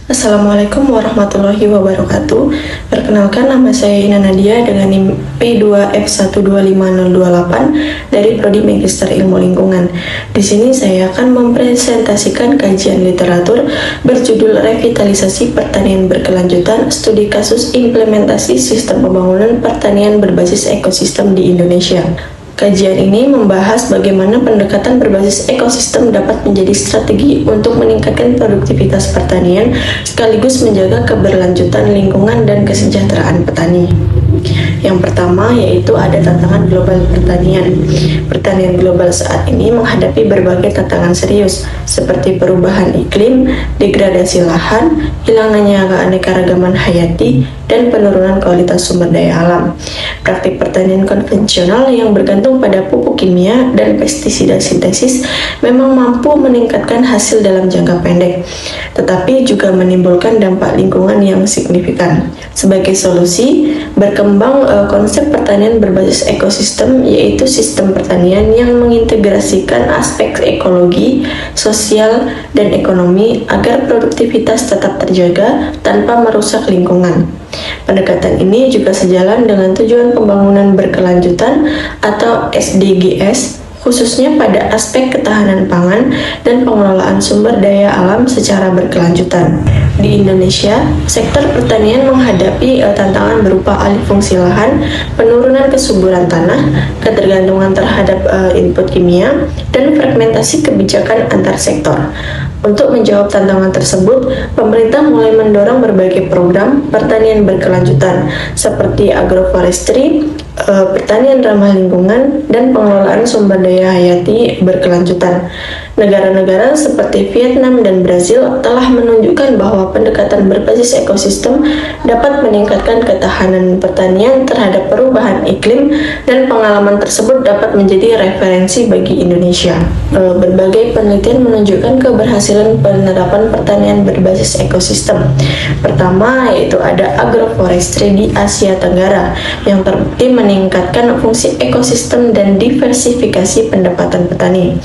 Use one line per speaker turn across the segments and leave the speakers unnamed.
Assalamualaikum warahmatullahi wabarakatuh. Perkenalkan, nama saya Ina Nadia dengan NIM P2F125028 dari Prodi Magister Ilmu Lingkungan. Di sini saya akan mempresentasikan kajian literatur berjudul Revitalisasi Pertanian Berkelanjutan, Studi Kasus Implementasi Sistem Pembangunan Pertanian Berbasis Ekosistem di Indonesia. Kajian ini membahas bagaimana pendekatan berbasis ekosistem dapat menjadi strategi untuk meningkatkan produktivitas pertanian sekaligus menjaga keberlanjutan lingkungan dan kesejahteraan petani. Yang pertama yaitu ada tantangan global pertanian. Pertanian global saat ini menghadapi berbagai tantangan serius seperti perubahan iklim, degradasi lahan, hilangnya keanekaragaman hayati, dan penurunan kualitas sumber daya alam. Praktik pertanian konvensional yang bergantung pada pupuk kimia dan pestisida sintesis memang mampu meningkatkan hasil dalam jangka pendek, tetapi juga menimbulkan dampak lingkungan yang signifikan. Sebagai solusi, berkembang konsep pertanian berbasis ekosistem, yaitu sistem pertanian yang mengintegrasikan aspek ekologi, sosial, dan ekonomi agar produktivitas tetap terjaga tanpa merusak lingkungan. Pendekatan ini juga sejalan dengan tujuan pembangunan berkelanjutan atau SDGs, khususnya pada aspek ketahanan pangan dan pengelolaan sumber daya alam secara berkelanjutan. Di Indonesia, sektor pertanian menghadapi tantangan berupa alih fungsi lahan, penurunan kesuburan tanah, ketergantungan terhadap input kimia, dan fragmentasi kebijakan antar sektor. Untuk menjawab tantangan tersebut, pemerintah mulai mendorong berbagai program pertanian berkelanjutan seperti agroforestry, pertanian ramah lingkungan, dan pengelolaan sumber daya hayati berkelanjutan. Negara-negara seperti Vietnam dan Brazil telah menunjukkan bahwa pendekatan berbasis ekosistem dapat meningkatkan ketahanan pertanian terhadap perubahan iklim, dan pengalaman tersebut dapat menjadi referensi bagi Indonesia. Berbagai penelitian menunjukkan keberhasilan penerapan pertanian berbasis ekosistem. Pertama yaitu ada agroforestry di Asia Tenggara yang terbukti meningkatkan fungsi ekosistem dan diversifikasi pendapatan petani.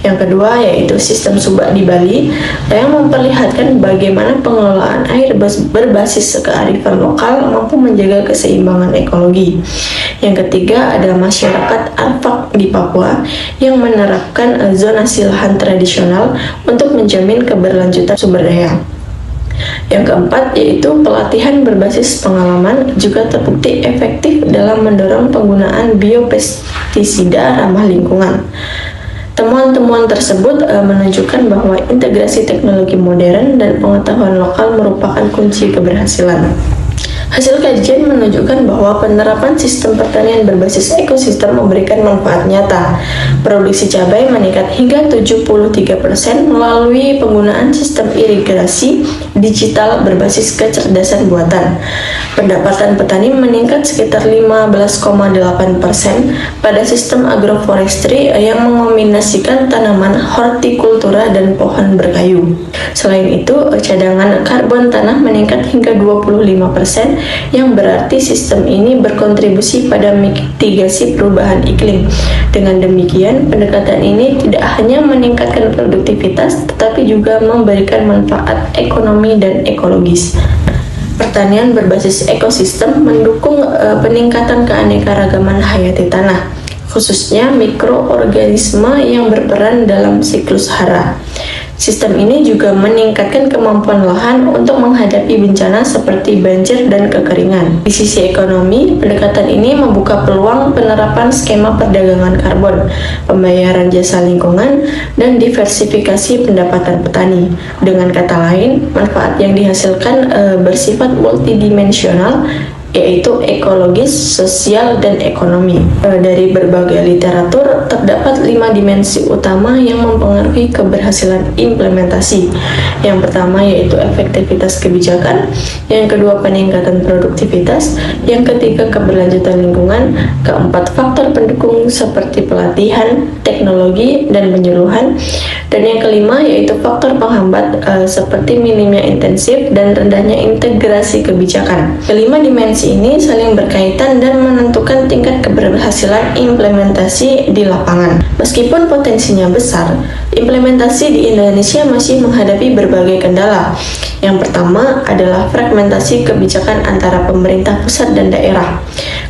Yang kedua yaitu sistem subak di Bali yang memperlihatkan bagaimana pengelolaan air berbasis kearifan lokal mampu menjaga keseimbangan ekologi. Yang ketiga adalah masyarakat Arfak di Papua yang menerapkan zonasi lahan tradisional untuk menjamin keberlanjutan sumber daya. Yang keempat yaitu pelatihan berbasis pengalaman juga terbukti efektif dalam mendorong penggunaan biopestisida ramah lingkungan. Temuan-temuan tersebut menunjukkan bahwa integrasi teknologi modern dan pengetahuan lokal merupakan kunci keberhasilan. Hasil kajian menunjukkan bahwa penerapan sistem pertanian berbasis ekosistem memberikan manfaat nyata. Produksi cabai meningkat hingga 73% melalui penggunaan sistem irigasi digital berbasis kecerdasan buatan. Pendapatan petani meningkat sekitar 15,8% pada sistem agroforestry yang mengombinasikan tanaman hortikultura dan pohon berkayu. Selain itu, cadangan karbon tanah meningkat hingga 25%, yang berarti sistem ini berkontribusi pada mitigasi perubahan iklim. Dengan demikian, pendekatan ini tidak hanya meningkatkan produktivitas, tetapi juga memberikan manfaat ekonomi dan ekologis. Pertanian berbasis ekosistem mendukung peningkatan keanekaragaman hayati tanah, khususnya mikroorganisme yang berperan dalam siklus hara. Sistem ini juga meningkatkan kemampuan lahan untuk menghadapi bencana seperti banjir dan kekeringan. Di sisi ekonomi, pendekatan ini membuka peluang penerapan skema perdagangan karbon, pembayaran jasa lingkungan, dan diversifikasi pendapatan petani. Dengan kata lain, manfaat yang dihasilkan bersifat multidimensional, yaitu ekologis, sosial, dan ekonomi. Dari berbagai literatur, terdapat 5 dimensi utama yang mempengaruhi keberhasilan implementasi. Yang pertama yaitu efektivitas kebijakan, yang kedua peningkatan produktivitas, yang ketiga keberlanjutan lingkungan, keempat faktor pendukung seperti pelatihan, teknologi, dan penyuluhan, dan yang kelima yaitu faktor penghambat seperti minimnya intensif dan rendahnya integrasi kebijakan. Kelima dimensi ini saling berkaitan dan menentukan tingkat keberhasilan implementasi di lapangan. Meskipun potensinya besar, Implementasi di Indonesia masih menghadapi berbagai kendala. Yang pertama adalah fragmentasi kebijakan antara pemerintah pusat dan daerah.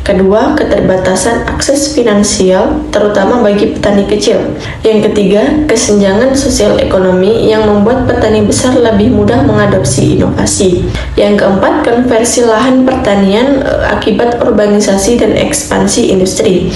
Kedua, keterbatasan akses finansial, terutama bagi petani kecil. Yang ketiga, kesenjangan sosial ekonomi yang membuat petani besar lebih mudah mengadopsi inovasi. Yang keempat, konversi lahan pertanian akibat urbanisasi dan ekspansi industri.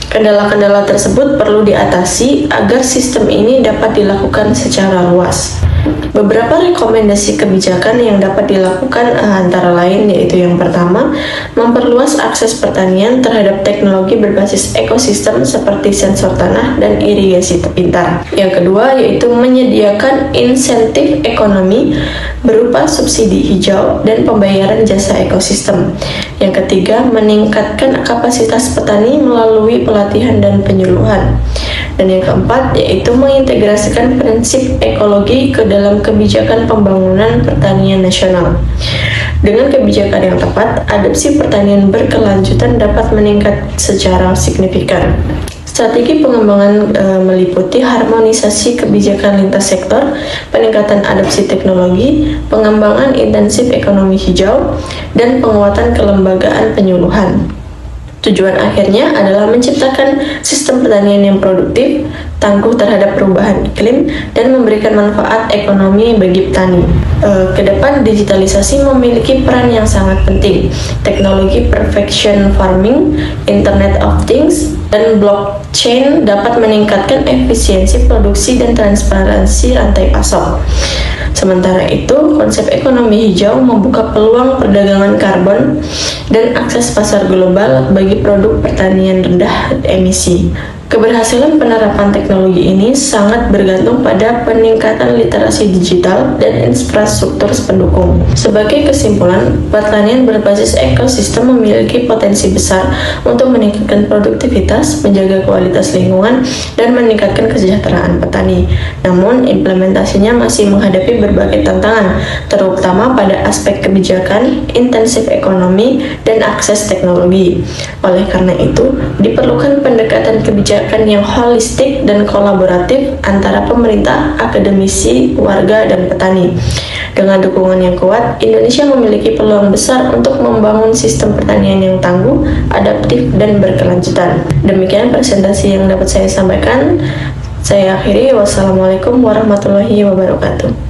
Kendala-kendala tersebut perlu diatasi agar sistem ini dapat dilakukan secara luas. Beberapa rekomendasi kebijakan yang dapat dilakukan antara lain yaitu yang pertama, memperluas akses pertanian terhadap teknologi berbasis ekosistem seperti sensor tanah dan irigasi pintar. Yang kedua yaitu menyediakan insentif ekonomi berupa subsidi hijau dan pembayaran jasa ekosistem. Yang ketiga, meningkatkan kapasitas petani melalui pelatihan dan penyuluhan. Dan yang keempat yaitu mengintegrasikan prinsip ekologi ke dalam kebijakan pembangunan pertanian nasional. Dengan kebijakan yang tepat, adopsi pertanian berkelanjutan dapat meningkat secara signifikan. Strategi pengembangan meliputi harmonisasi kebijakan lintas sektor, peningkatan adopsi teknologi, pengembangan intensif ekonomi hijau, dan penguatan kelembagaan penyuluhan. Tujuan akhirnya adalah menciptakan sistem pertanian yang produktif, tangguh terhadap perubahan iklim, dan memberikan manfaat ekonomi bagi petani. Kedepan, digitalisasi memiliki peran yang sangat penting. Teknologi precision farming, Internet of Things, dan blockchain dapat meningkatkan efisiensi produksi dan transparansi rantai pasok. Sementara itu, konsep ekonomi hijau membuka peluang perdagangan karbon dan akses pasar global bagi produk pertanian rendah emisi. Keberhasilan penerapan teknologi ini sangat bergantung pada peningkatan literasi digital dan infrastruktur pendukung. Sebagai kesimpulan, pertanian berbasis ekosistem memiliki potensi besar untuk meningkatkan produktivitas, menjaga kualitas lingkungan, dan meningkatkan kesejahteraan petani. Namun, implementasinya masih menghadapi berbagai tantangan, terutama pada aspek kebijakan, intensif ekonomi, dan akses teknologi. Oleh karena itu, diperlukan pendekatan kebijakan yang holistik dan kolaboratif antara pemerintah, akademisi, warga, dan petani. Dengan dukungan yang kuat, Indonesia memiliki peluang besar untuk membangun sistem pertanian yang tangguh, adaptif, dan berkelanjutan. Demikian presentasi yang dapat saya sampaikan. Saya akhiri. Wassalamualaikum warahmatullahi wabarakatuh.